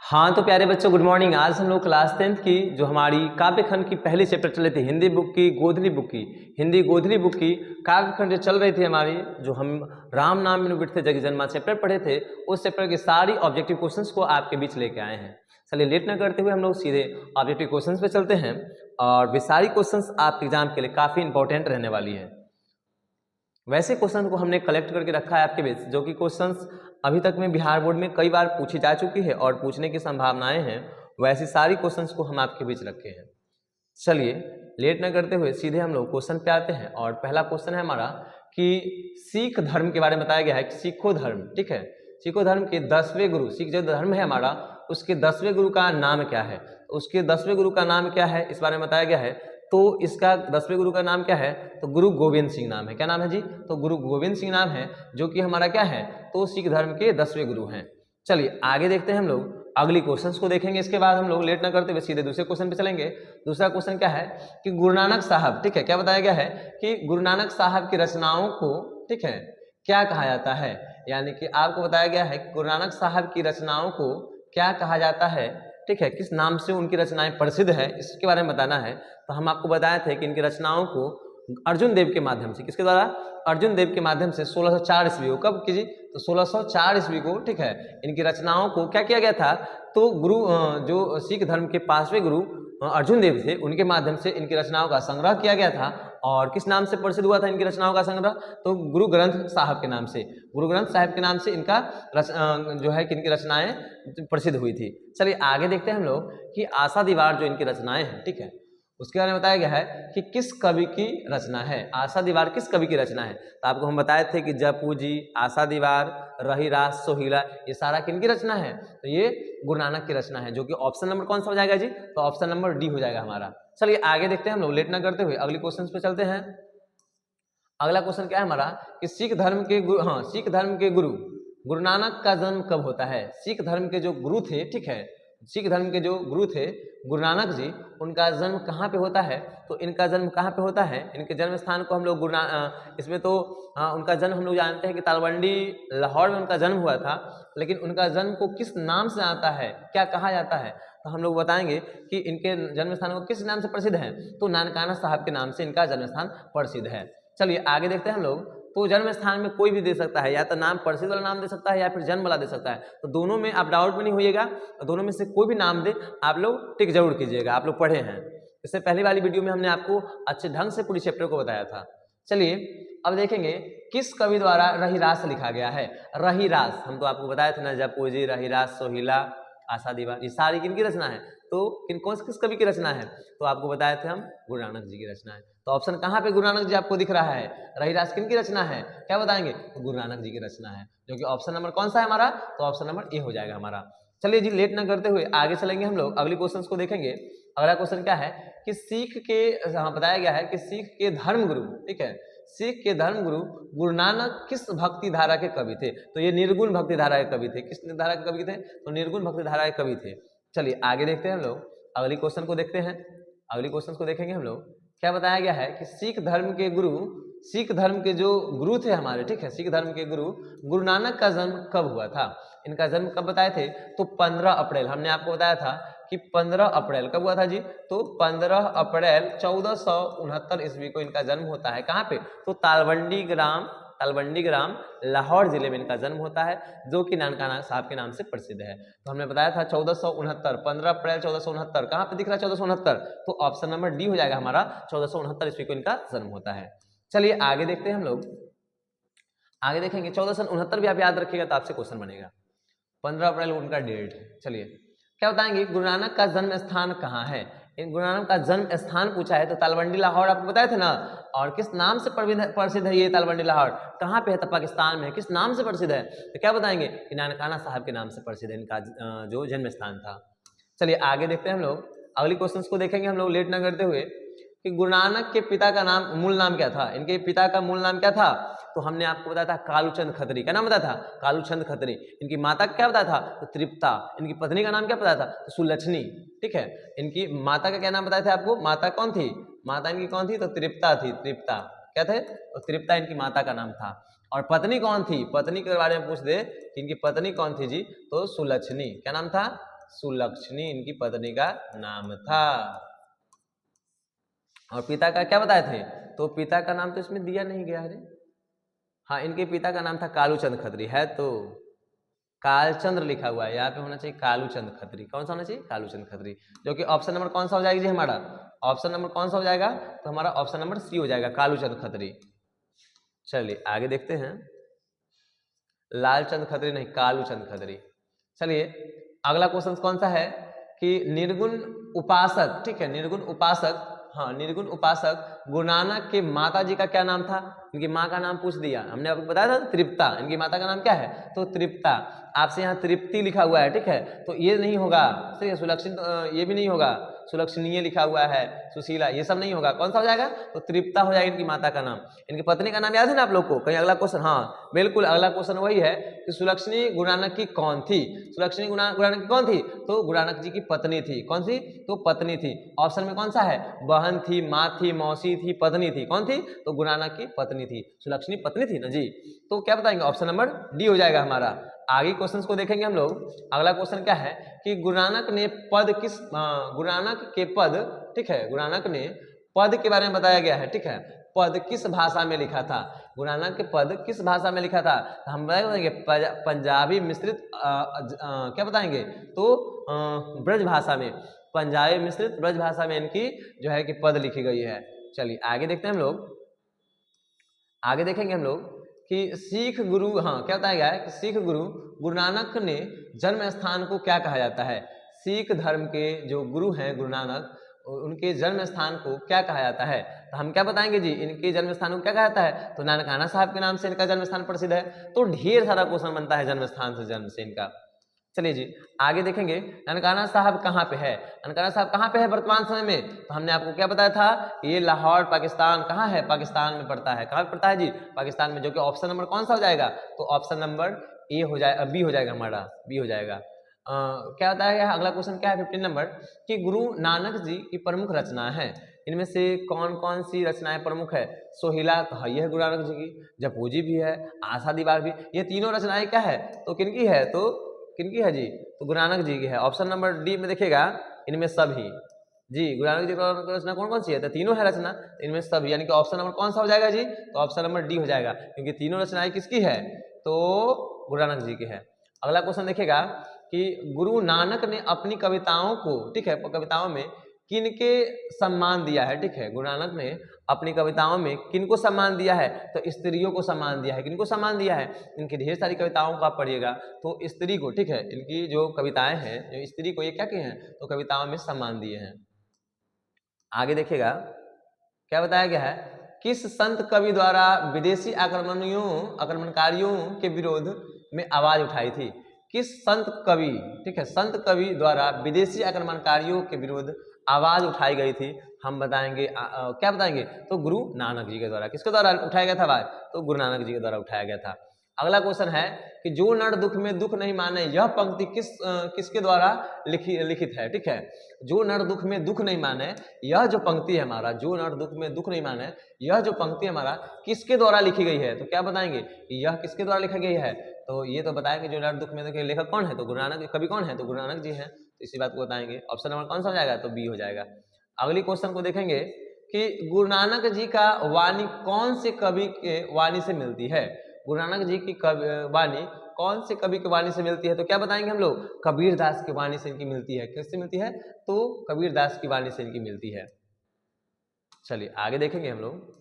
हाँ तो प्यारे बच्चों, गुड मॉर्निंग। आज हम लोग क्लास 10th की जो हमारी काव्य खंड की पहली चैप्टर चल रही थी, हिंदी बुक की गोधली बुक की, हिंदी गोधली बुक की काव्य खंड जो चल रही थी हमारी, जो हम राम नाम में बिठते जगी जन्मा चैप्टर पढ़े थे, उस चैप्टर की सारी ऑब्जेक्टिव क्वेश्चंस को आपके बीच लेके आए हैं। चलिए लेट न करते हुए हम लोग सीधे ऑब्जेक्टिव क्वेश्चंस पे चलते हैं और वे सारी क्वेश्चंस आपके एग्जाम के लिए काफ़ी इंपॉर्टेंट रहने वाली है। वैसे क्वेश्चन को हमने कलेक्ट करके रखा है आपके बीच, जो कि क्वेश्चंस अभी तक में बिहार बोर्ड में कई बार पूछी जा चुकी है और पूछने की संभावनाएं हैं। वैसी सारी क्वेश्चंस को हम आपके बीच रखे हैं। चलिए लेट न करते हुए सीधे हम लोग क्वेश्चन पे आते हैं और पहला क्वेश्चन है हमारा कि सिख धर्म के बारे में बताया गया है कि सिखो धर्म, ठीक है, सिखो धर्म के 10वें गुरु, सिख जो धर्म है हमारा, उसके 10वें गुरु का नाम क्या है, उसके 10वें गुरु का नाम क्या है इस बारे में बताया गया है। तो इसका 10वें गुरु का नाम क्या है, तो गुरु गोविंद सिंह नाम है। क्या नाम है जी, तो गुरु गोविंद सिंह नाम है, जो कि हमारा क्या है, तो सिख धर्म के 10वें गुरु हैं। चलिए आगे देखते हैं हम लोग, अगली क्वेश्चंस को देखेंगे। इसके बाद हम लोग लेट ना करते हुए सीधे दूसरे क्वेश्चन पे चलेंगे। दूसरा क्वेश्चन क्या है कि गुरु नानक साहब, ठीक है, क्या बताया गया है कि गुरु नानक साहब की रचनाओं को, ठीक है, क्या कहा जाता है, यानी कि आपको बताया गया है कि गुरु नानक साहब की रचनाओं को क्या कहा जाता है, ठीक है, किस नाम से उनकी रचनाएं प्रसिद्ध है, इसके बारे में बताना है। तो हम आपको बताए थे कि इनकी रचनाओं को अर्जुन देव के माध्यम से, किसके द्वारा, अर्जुन देव के माध्यम से 1604 ईस्वी को, कब कीजिए, तो 1604 ईस्वी को, ठीक है, इनकी रचनाओं को क्या किया गया था, तो गुरु जो सिख धर्म के 5वें गुरु अर्जुन देव थे, उनके माध्यम से इनकी रचनाओं का संग्रह किया गया था। और किस नाम से प्रसिद्ध हुआ था इनकी रचनाओं का संग्रह, तो गुरु ग्रंथ साहब के नाम से, गुरु ग्रंथ साहब के नाम से इनका जो है कि इनकी रचनाएं प्रसिद्ध हुई थी। चलिए आगे देखते हैं हम लोग कि आशा दीवार जो इनकी रचनाएं हैं, ठीक है, उसके बारे में बताया गया है कि किस कवि की रचना है। आशा दीवार किस कवि की रचना है, तो आपको हम बताए थे कि जपू जी, आशा दीवार, रहीरास, सोहिला, ये सारा किनकी रचना है, तो ये गुरु नानक की रचना है, जो कि ऑप्शन नंबर कौन सा हो जाएगा जी, तो ऑप्शन नंबर डी हो जाएगा हमारा। चलिए आगे देखते हैं हम लोग, लेट ना करते हुए अगले क्वेश्चन पे चलते हैं। अगला क्वेश्चन क्या है हमारा कि सिख धर्म के गुरु, हाँ, सिख धर्म के गुरु गुरु नानक का जन्म कब होता है। सिख धर्म के जो गुरु थे, ठीक है, सिख धर्म के जो गुरु थे गुरु नानक जी, उनका जन्म कहाँ पे होता है, तो इनका जन्म कहाँ पे होता है, इनके जन्म स्थान को हम लोग इसमें तो उनका जन्म हम लोग जानते हैं कि तालवंडी लाहौर में उनका जन्म हुआ था, लेकिन उनका जन्म को किस नाम से आता है, क्या कहा जाता है, तो हम लोग बताएंगे कि इनके जन्म स्थान को किस नाम से प्रसिद्ध है, तो नानकाना साहब के नाम से इनका जन्म स्थान प्रसिद्ध है। चलिए आगे देखते हैं हम लोग, तो जन्म स्थान में कोई भी दे सकता है, या तो नाम प्रसिद्ध वाला नाम दे सकता है या फिर जन्म वाला दे सकता है, तो दोनों में आप डाउट में नहीं होइएगा, दोनों में से कोई भी नाम दे आप लोग टिक जरूर कीजिएगा। आप लोग पढ़े हैं, इससे पहले वाली वीडियो में हमने आपको अच्छे ढंग से पूरी चैप्टर को बताया था। चलिए अब देखेंगे किस कवि द्वारा रहीरास लिखा गया है। रहीरास हम तो आपको बताया था ना, जपू जी, रहीरास, सोहिला, आशा दीवार, ये सारी किनकी रचना है, तो किस कवि की रचना है, तो आपको बताए थे हम गुरु नानक जी की रचना है। तो ऑप्शन कहाँ पे गुरु नानक जी आपको दिख रहा है, रहीरास किनकी रचना है, क्या बताएंगे, तो गुरु नानक जी की रचना है, जो कि ऑप्शन नंबर कौन सा है हमारा, तो ऑप्शन नंबर ए हो जाएगा हमारा। चलिए जी लेट ना करते हुए आगे चलेंगे हम लोग, अगले क्वेश्चन को देखेंगे। अगला क्वेश्चन क्या है कि सिख के, बताया गया है कि सिख के धर्म गुरु, ठीक है, सिख के धर्म गुरु गुरु नानक किस भक्ति धारा के कवि थे, तो ये निर्गुण भक्ति धारा के कवि थे। किस धारा के कवि थे, तो निर्गुण भक्ति धारा के कवि थे। चलिए आगे देखते हैं हम लोग, अगली क्वेश्चन को देखते हैं। अगली क्वेश्चन को देखेंगे हम लोग, क्या बताया गया है कि सिख धर्म के गुरु, सिख धर्म के जो गुरु थे हमारे, ठीक है, सिख धर्म के गुरु गुरु नानक का जन्म कब हुआ था। इनका जन्म कब बताए थे, तो 15 अप्रैल, हमने आपको बताया था कि 15 अप्रैल कब हुआ था जी, तो 15 अप्रैल 1469 ईस्वी को इनका जन्म होता है। कहाँ पे, तो तालवंडी ग्राम लाहौर जिले में इनका जन्म होता है, जो कि नानकाना साहब के नाम से प्रसिद्ध है। तो हमने बताया था 1469, 15 अप्रैल 1469, कहाँ पे दिख रहा है 1469, तो ऑप्शन नंबर डी हो जाएगा हमारा, 1469 ईस्वी को इनका जन्म होता है। चलिए आगे देखते हैं हम लोग, आगे देखेंगे 1469 भी आप याद रखिएगा तो आपसे क्वेश्चन बनेगा, 15 अप्रैल उनका डेट। चलिए क्या बताएंगे, गुरु नानक का जन्म स्थान कहाँ है। इन गुरु नानक का जन्म स्थान पूछा है, तो तालवंडी लाहौर आपको बताए थे ना, और किस नाम से प्रसिद्ध है ये तालवंडी लाहौर, कहाँ पे है, तो पाकिस्तान में है, किस नाम से प्रसिद्ध है, तो क्या बताएंगे कि नानकाना साहब के नाम से प्रसिद्ध है इनका जो जन्म स्थान था। चलिए आगे देखते हैं हम लोग, अगली क्वेश्चन को देखेंगे हम लोग लेट ना करते हुए, कि गुरु नानक के पिता का नाम, मूल नाम क्या था, इनके पिता का मूल नाम क्या था, तो हमने आपको बताया था कालूचंद खत्री। क्या नाम बताया था, कालूचंद खत्री। इनकी माता क्या बताया था, तो तृप्ता। इनकी पत्नी का नाम क्या बताया था, तो सुलक्षणी, ठीक है। इनकी माता का क्या नाम बताया था आपको, माता कौन थी, माता इनकी कौन थी, तो तृप्ता थी, तृप्ता क्या थे, तो तृप्ता इनकी माता का नाम था। और पत्नी कौन थी, पत्नी के बारे में पूछ दे कि इनकी पत्नी कौन थी जी, तो सुलक्षणी, क्या नाम था, सुलक्षणी इनकी पत्नी का नाम था। और पिता का क्या बताए थे? तो पिता का नाम तो इसमें दिया नहीं गया है। हाँ, इनके पिता का नाम था कालूचंद खत्री, है तो कालचंद्र लिखा हुआ है, यहाँ पे होना चाहिए कालूचंद खत्री। कौन सा होना चाहिए? कालूचंद खत्री, जो कि ऑप्शन नंबर कौन सा हो जाएगा जी हमारा? ऑप्शन नंबर कौन सा हो जाएगा? तो हमारा ऑप्शन नंबर सी हो जाएगा, कालूचंद खत्री। चलिए आगे देखते हैं। लालचंद खत्री नहीं, कालूचंद खत्री। चलिए अगला क्वेश्चन कौन सा है कि निर्गुण उपासक, ठीक है, निर्गुण उपासक, हाँ निर्गुण उपासक गुरु नानक के माता जी का क्या नाम था? इनकी माँ का नाम पूछ दिया हमने, आपको बताया था तृप्ता। इनकी माता का नाम क्या है? तो तृप्ता। आपसे यहाँ तृप्ति लिखा हुआ है, ठीक है, तो ये नहीं होगा, ठीक है, सुलक्षण ये भी नहीं होगा, सुलक्षणीय लिखा हुआ है, सुशीला, ये सब नहीं होगा। कौन सा हो जाएगा? तो तृप्ता हो जाएगा इनकी माता का नाम। इनकी पत्नी का नाम याद है ना आप लोग को? कहीं अगला क्वेश्चन, हाँ बिल्कुल अगला क्वेश्चन वही है कि सुलक्षणी गुरु नानक की कौन थी? सुलक्षणी गुरु नानक की कौन थी? तो गुरु नानक जी की पत्नी थी। कौन सी? तो पत्नी थी। ऑप्शन में कौन सा है? बहन थी, माँ थी, मौसी थी, पत्नी थी। कौन थी? तो गुरु नानक की पत्नी थी, सुलक्षणी पत्नी थी ना जी। तो क्या बताएंगे? ऑप्शन नंबर डी हो जाएगा हमारा। आगे क्वेश्चंस को देखेंगे हम लोग। अगला क्वेश्चन क्या है कि गुरु नानक ने पद किस, गुरु नानक के पद, ठीक है, गुरु नानक ने पद के बारे में बताया गया है, ठीक है, पद किस भाषा में लिखा था? गुरु नानक के पद किस भाषा में लिखा था? तो हम बताएंगे पंजाबी मिश्रित क्या बताएंगे? तो ब्रज भाषा में, पंजाबी मिश्रित ब्रज भाषा में इनकी जो है कि पद लिखी गई है। चलिए आगे देखते हैं हम लोग। आगे देखेंगे हम लोग कि सिख गुरु, हाँ क्या बताया गया है कि सिख गुरु गुरु नानक ने जन्म स्थान को क्या कहा जाता है? सिख धर्म के जो गुरु हैं गुरु नानक, उनके जन्म स्थान को क्या कहा जाता है? तो हम क्या बताएंगे जी? इनके जन्म स्थान को क्या कहा जाता है? तो नानकाना साहब के नाम से इनका जन्म स्थान प्रसिद्ध है। तो ढेर सारा क्वेश्चन बनता है जन्म स्थान से, जन्म से इनका। चलिए जी आगे देखेंगे। ननकाना साहब कहाँ पे है? ननकाना साहब कहाँ पे है वर्तमान समय में? तो हमने आपको क्या बताया था? ये लाहौर पाकिस्तान, कहाँ है? पाकिस्तान में पड़ता है। कहाँ पड़ता है जी? पाकिस्तान में, जो कि ऑप्शन नंबर कौन सा हो जाएगा? तो ऑप्शन नंबर ए हो जाएगा, बी हो जाएगा हमारा, बी हो जाएगा। क्या बताया? अगला क्वेश्चन क्या है 15 नंबर कि गुरु नानक जी की प्रमुख रचना है, इनमें से कौन कौन सी रचनाएं प्रमुख है? सोहिला तो है, यह गुरु नानक जी की, जपूजी भी है, आशा दीवार भी, ये तीनों रचनाएं क्या है? तो किनकी है? तो किनकी है जी? तो गुरु नानक जी की है। ऑप्शन नंबर डी में देखिएगा, इनमें सभी जी, गुरु नानक जी की रचना कौन कौन सी है? तो तीनों है रचना, इनमें सभी, यानी कि ऑप्शन नंबर कौन सा हो जाएगा जी? तो ऑप्शन नंबर डी हो जाएगा, क्योंकि तीनों रचनाएं किसकी है? तो गुरु नानक जी की है। अगला क्वेश्चन देखिएगा कि गुरु नानक ने अपनी कविताओं को, ठीक है, कविताओं में किनके सम्मान दिया है? ठीक है, गुरु नानक ने अपनी कविताओं में किनको सम्मान दिया है? तो स्त्रियों को सम्मान दिया है। किनको सम्मान दिया है? इनकी ढेर सारी कविताओं को आप पढ़िएगा तो स्त्री को, ठीक है, इनकी जो कविताएं हैं, जो स्त्री को ये क्या किए हैं? तो कविताओं में सम्मान दिए हैं। आगे देखिएगा क्या बताया गया है, किस संत कवि द्वारा विदेशी आक्रमणकारियों के विरोध में आवाज उठाई थी? किस संत कवि, ठीक है, संत कवि द्वारा विदेशी आक्रमणकारियों के विरुद्ध आवाज उठाई गई थी? हम बताएंगे क्या बताएंगे? तो गुरु नानक जी के द्वारा। किसके द्वारा उठाया गया था आवाज? तो गुरु नानक जी के द्वारा उठाया गया था। अगला क्वेश्चन है कि जो नर दुख में दुख नहीं माने, यह पंक्ति किसके द्वारा लिखित है? ठीक है, जो नर दुख में दुख नहीं माने, यह जो पंक्ति है हमारा, जो नर दुख में दुख नहीं माने, यह जो पंक्ति हमारा किसके द्वारा लिखी गई है? तो क्या बताएंगे यह किसके द्वारा लिखा गई है? तो ये तो बताएंगे जो नर दुख में दुख, लेखक कौन है? तो गुरु नानक, कवि कौन है? तो गुरु नानक जी हैं। तो इसी बात को बताएंगे। ऑप्शन नंबर कौन सा हो जाएगा? तो बी हो जाएगा। अगली क्वेश्चन को देखेंगे कि गुरु नानक जी का वाणी कौन से कवि के वाणी से मिलती है? गुरु नानक जी की वाणी कौन से कवि की वाणी से मिलती है? तो क्या बताएंगे हम लोग? कबीर दास की वाणी से इनकी मिलती है। किससे मिलती है? तो कबीर दास की वाणी से इनकी मिलती है। चलिए आगे देखेंगे हम लोग।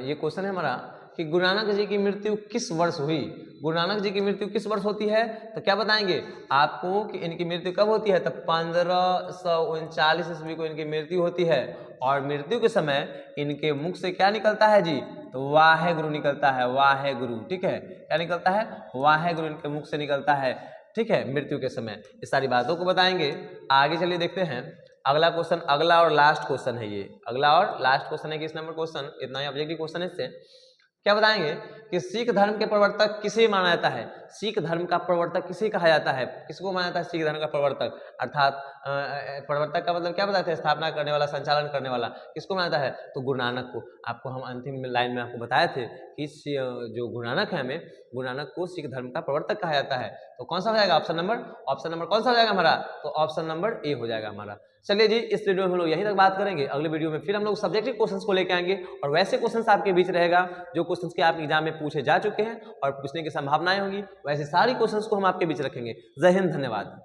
ये क्वेश्चन है हमारा कि गुरु नानक जी की मृत्यु किस वर्ष हुई? गुरु नानक जी की मृत्यु किस वर्ष होती है? तो क्या बताएंगे आपको कि इनकी मृत्यु कब होती है? तो 1539 ईस्वी को इनकी मृत्यु होती है। और मृत्यु के समय इनके मुख से क्या निकलता है जी? तो वाहे गुरु निकलता है, वाहे गुरु, ठीक है, क्या निकलता है? वाहे गुरु इनके मुख से निकलता है, ठीक है, मृत्यु के समय। इस सारी बातों को बताएंगे। आगे चलिए देखते हैं अगला क्वेश्चन, अगला और लास्ट क्वेश्चन है ये, अगला और लास्ट क्वेश्चन है। किस नंबर क्वेश्चन? इतना ही ऑब्जेक्टिव क्वेश्चन है। इससे क्या बताएंगे कि सिख धर्म के प्रवर्तक किसे माना जाता है? सिख धर्म का प्रवर्तक किसे कहा जाता है? किसको माना जाता है सिख धर्म का प्रवर्तक? अर्थात प्रवर्तक का मतलब क्या बताते हैं? स्थापना करने वाला, संचालन करने वाला। किसको माना जाता है? तो गुरु नानक को। आपको हम अंतिम लाइन में आपको बताए थे कि जो गुरु नानक है, हमें गुरु नानक को सिख धर्म का प्रवर्तक कहा जाता है। तो कौन सा हो जाएगा ऑप्शन नंबर कौन सा हो जाएगा हमारा, तो ऑप्शन नंबर ए हो जाएगा हमारा। चलिए जी, इस वीडियो में हम लोग यहीं तक बात करेंगे। अगले वीडियो में फिर हम लोग सब्जेक्टिव क्वेश्चंस को लेके आएंगे और वैसे क्वेश्चंस आपके बीच रहेगा जो क्वेश्चंस के आपके एग्जाम में पूछे जा चुके हैं और पूछने की संभावनाएं होंगी, वैसे सारी क्वेश्चंस को हम आपके बीच रखेंगे। जय हिंद, धन्यवाद।